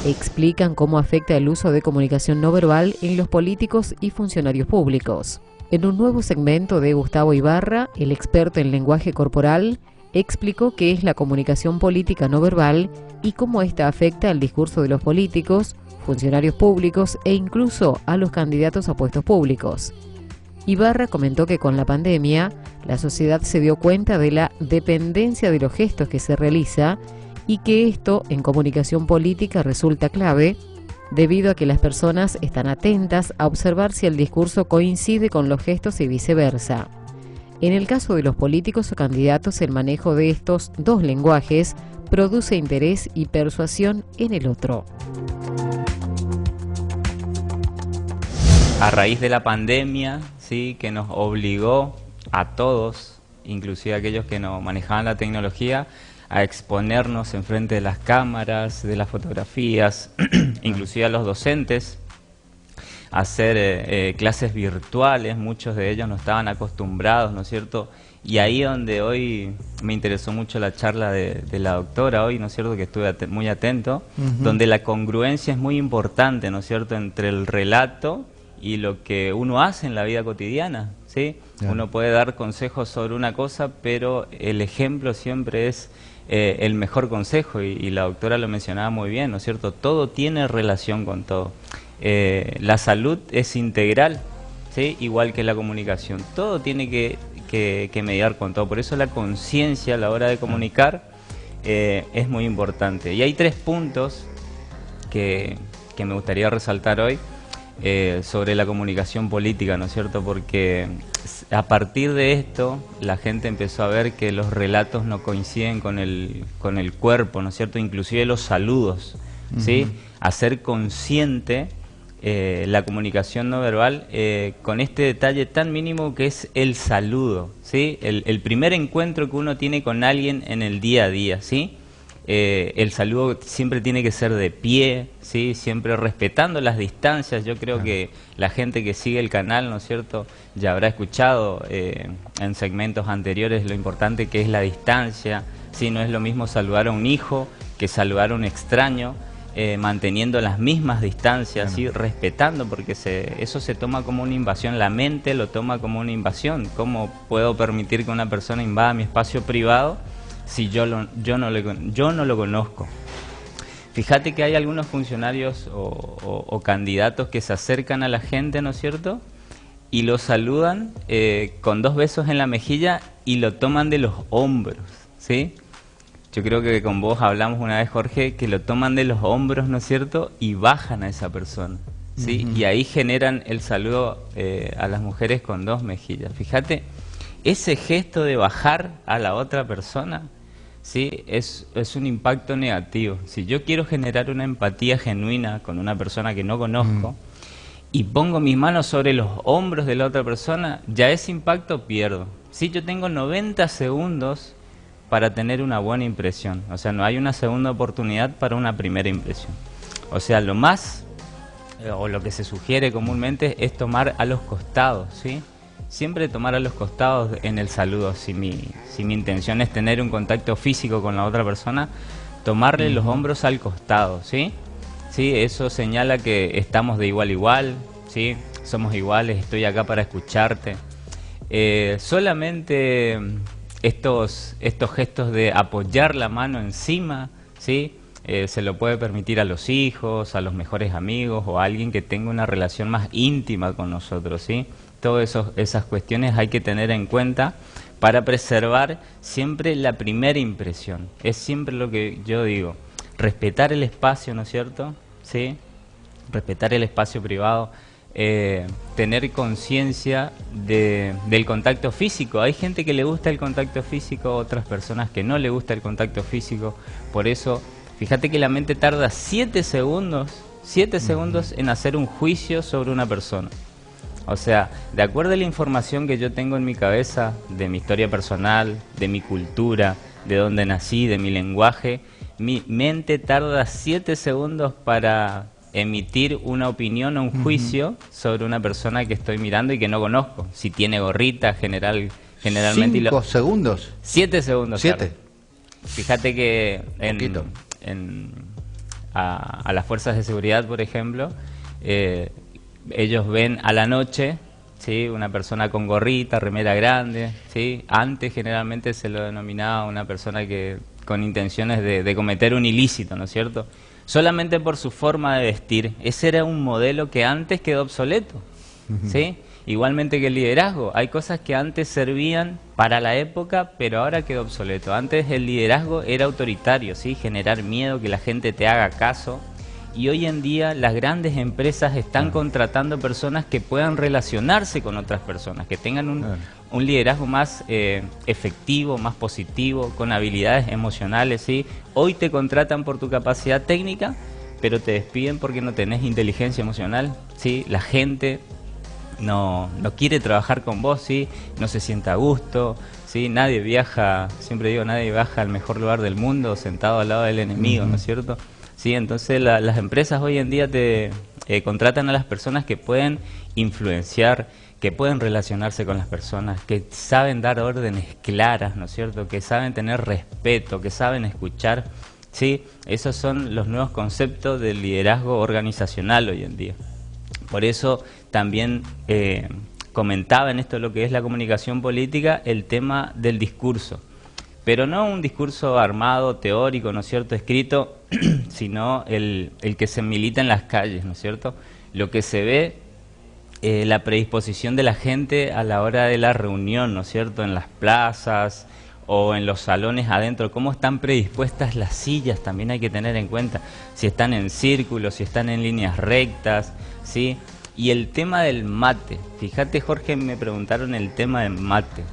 explican cómo afecta el uso de comunicación no verbal en los políticos y funcionarios públicos. En un nuevo segmento de Gustavo Ibarra, el experto en lenguaje corporal, explicó qué es la comunicación política no verbal y cómo esta afecta al discurso de los políticos, funcionarios públicos e incluso a los candidatos a puestos públicos. Ibarra comentó que con la pandemia, la sociedad se dio cuenta de la dependencia de los gestos que se realiza y que esto en comunicación política resulta clave debido a que las personas están atentas a observar si el discurso coincide con los gestos y viceversa. En el caso de los políticos o candidatos, el manejo de estos dos lenguajes produce interés y persuasión en el otro. A raíz de la pandemia, sí, que nos obligó a todos, inclusive a aquellos que no manejaban la tecnología, a exponernos enfrente de las cámaras, de las fotografías, inclusive a los docentes, a hacer clases virtuales. Muchos de ellos no estaban acostumbrados, ¿no es cierto? Y ahí donde hoy me interesó mucho la charla de la doctora hoy, ¿no es cierto?, que estuve muy atento, donde la congruencia es muy importante, ¿no es cierto?, entre el relato y lo que uno hace en la vida cotidiana, ¿sí? Uno puede dar consejos sobre una cosa, pero el ejemplo siempre es el mejor consejo, y la doctora lo mencionaba muy bien, ¿no es cierto? Todo tiene relación con todo. La salud es integral, ¿sí?, igual que la comunicación. Todo tiene que mediar con todo. Por eso la conciencia a la hora de comunicar es muy importante. Y hay 3 puntos que me gustaría resaltar hoy sobre la comunicación política, ¿no es cierto? Porque a partir de esto la gente empezó a ver que los relatos no coinciden con el cuerpo, ¿no es cierto? Inclusive los saludos, ¿sí? Hacer consciente la comunicación no verbal con este detalle tan mínimo que es el saludo, ¿sí? El primer encuentro que uno tiene con alguien en el día a día, ¿sí? El saludo siempre tiene que ser de pie, ¿sí?, siempre respetando las distancias. Yo creo que la gente que sigue el canal, ¿no es cierto?, ya habrá escuchado en segmentos anteriores lo importante que es la distancia, ¿sí? No es lo mismo saludar a un hijo que saludar a un extraño, manteniendo las mismas distancias, ¿sí?, respetando, porque eso se toma como una invasión. La mente lo toma como una invasión. ¿Cómo puedo permitir que una persona invada mi espacio privado si yo no lo conozco? Fíjate que hay algunos funcionarios o candidatos que se acercan a la gente, ¿no es cierto?, y lo saludan con 2 besos en la mejilla y lo toman de los hombros, ¿sí? Yo creo que con vos hablamos una vez, Jorge, que lo toman de los hombros, ¿no es cierto?, y bajan a esa persona, ¿sí? Y ahí generan el saludo a las mujeres con 2 mejillas. Fíjate, ese gesto de bajar a la otra persona, ¿sí?, es un impacto negativo. Si yo quiero generar una empatía genuina con una persona que no conozco y pongo mis manos sobre los hombros de la otra persona, ya ese impacto pierdo. ¿Sí? Yo tengo 90 segundos para tener una buena impresión. O sea, no hay una segunda oportunidad para una primera impresión. O sea, lo más, o lo que se sugiere comúnmente es tomar a los costados, ¿sí? Siempre tomar a los costados en el saludo. Si mi intención es tener un contacto físico con la otra persona, tomarle los hombros al costado, ¿sí? Sí, eso señala que estamos de igual a igual, ¿sí? Somos iguales, estoy acá para escucharte. Solamente estos gestos de apoyar la mano encima, ¿sí?, se lo puede permitir a los hijos, a los mejores amigos o a alguien que tenga una relación más íntima con nosotros, ¿sí? Todas esas cuestiones hay que tener en cuenta para preservar siempre la primera impresión. Es siempre lo que yo digo, respetar el espacio, ¿no es cierto? ¿Sí? Respetar el espacio privado, tener conciencia del contacto físico. Hay gente que le gusta el contacto físico, otras personas que no le gusta el contacto físico. Por eso, fíjate que la mente tarda 7 segundos en hacer un juicio sobre una persona. O sea, de acuerdo a la información que yo tengo en mi cabeza, de mi historia personal, de mi cultura, de dónde nací, de mi lenguaje, mi mente tarda 7 segundos para emitir una opinión o un juicio sobre una persona que estoy mirando y que no conozco. Si tiene gorrita, generalmente... 5 segundos. 7 segundos. 7. Claro. Fíjate que a las fuerzas de seguridad, por ejemplo, ellos ven a la noche, ¿sí?, una persona con gorrita, remera grande, ¿sí? Antes generalmente se lo denominaba una persona que con intenciones de cometer un ilícito, ¿no es cierto? Solamente por su forma de vestir. Ese era un modelo que antes quedó obsoleto, ¿sí? Igualmente que el liderazgo. Hay cosas que antes servían para la época, pero ahora quedó obsoleto. Antes el liderazgo era autoritario, ¿sí? Generar miedo, que la gente te haga caso. Y hoy en día las grandes empresas están contratando personas que puedan relacionarse con otras personas, que tengan un liderazgo más efectivo, más positivo, con habilidades emocionales, ¿sí? Hoy te contratan por tu capacidad técnica, pero te despiden porque no tenés inteligencia emocional, ¿sí? La gente no quiere trabajar con vos, ¿sí? No se siente a gusto, ¿sí? Nadie viaja, siempre digo, nadie viaja al mejor lugar del mundo sentado al lado del enemigo, ¿no es cierto? Sí, entonces las empresas hoy en día te contratan a las personas que pueden influenciar, que pueden relacionarse con las personas, que saben dar órdenes claras, ¿no es cierto? Que saben tener respeto, que saben escuchar, ¿sí? Esos son los nuevos conceptos del liderazgo organizacional hoy en día. Por eso también comentaba en esto lo que es la comunicación política, el tema del discurso. Pero no un discurso armado, teórico, ¿no es cierto?, escrito, sino el que se milita en las calles, ¿no es cierto? Lo que se ve, la predisposición de la gente a la hora de la reunión, ¿no es cierto?, en las plazas o en los salones adentro, cómo están predispuestas las sillas, también hay que tener en cuenta, si están en círculos, si están en líneas rectas, ¿sí? Y el tema del mate, fíjate, Jorge, me preguntaron el tema del mate.